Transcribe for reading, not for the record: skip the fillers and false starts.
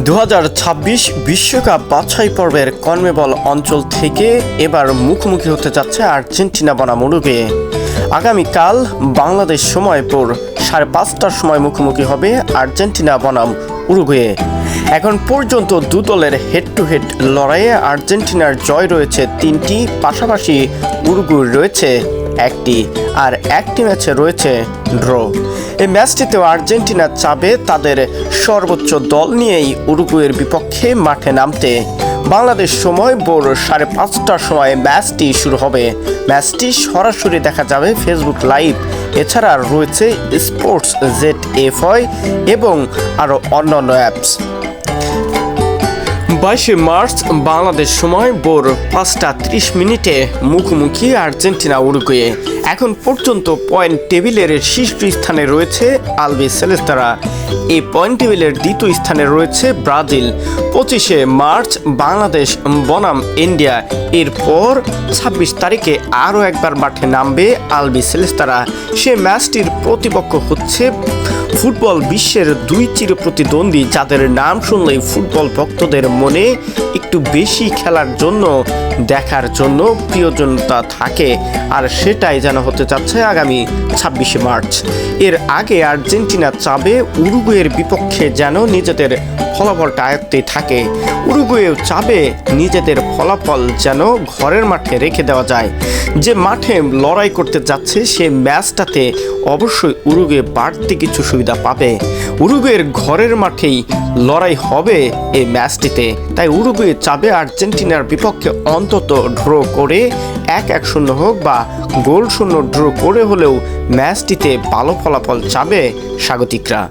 2026 বিশ্বকাপ বাছাই পর্বের কনমেবল অঞ্চল থেকে এবার মুখোমুখি হতে যাচ্ছে আর্জেন্টিনা বনাম উরুগুয়ে। আগামীকাল বাংলাদেশ সময় ভোর 5:30টার সময় মুখোমুখি হবে আর্জেন্টিনা বনাম উরুগুয়ে। এখন পর্যন্ত দু দলের হেড টু হেড লড়াইয়ে আর্জেন্টিনার জয় রয়েছে 3টি, পাশাপাশি উরুগুয়ের রয়েছে 1টি, আর 1টি ম্যাচে রয়েছে ড্র। এই ম্যাচটিতেও আর্জেন্টিনা চাবে তাদের সর্বোচ্চ দল নিয়েই উরুগুয়ের বিপক্ষে মাঠে নামতে। বাংলাদেশ সময় ভোর 5:30টার সময় ম্যাচটি শুরু হবে। ম্যাচটি সরাসরি দেখা যাবে ফেসবুক লাইভ, এছাড়া রয়েছে স্পোর্টস ZFI এবং আরও অন্যান্য অ্যাপস। 22শে মার্চ বাংলাদেশ সময় ভোর 5:30 মুখোমুখি আর্জেন্টিনা উরুগুয়ে। এখন পর্যন্ত পয়েন্ট টেবিলের শীর্ষ স্থানে রয়েছে আলবি সেলেস্তারা। এই পয়েন্ট টেবিলের দ্বিতীয় স্থানে রয়েছে ব্রাজিল। 25শে মার্চ বাংলাদেশ বনাম ইন্ডিয়া। এরপর 26 তারিখে আরও একবার মাঠে নামবে আলবি সেলেস্তারা। সে ম্যাচটির প্রতিপক্ষ হচ্ছে ফুটবল বিশ্বের দুই চিরপ্রতিদ্বন্দ্বী, যাদের নাম শুনলেই ফুটবল ভক্তদের মনে একটু বেশি খেলার জন্য, দেখার জন্য প্রিয়জনতা থাকে, আর সেটাই যেন হতে যাচ্ছে আগামী 26শে মার্চ। এর আগে আর্জেন্টিনা চাবে উরুগুয়ের বিপক্ষে যেন নিজেদের ফলাফলটা আয়ত্তে থাকে। উরুগুয়েও চাবে নিজেদের ফলাফল যেন ঘরের মাঠে রেখে দেওয়া যায়। যে মাঠে লড়াই করতে যাচ্ছে সে ম্যাচটাতে অবশ্যই উরুগুয়ে বাড়তি কিছু সুবিধা পাবে। উরুগুয়ের ঘরের মাঠেই লড়াই হবে এই ম্যাচটিতে, তাই উরুগুয়ে চাবে আর্জেন্টিনার বিপক্ষে অন্তত ড্র করে 1-0 হোক বা গোল শূন্য ড্র করে হলেও ম্যাচটিতে ভালো ফলাফল চাবে স্বাগতিকরা।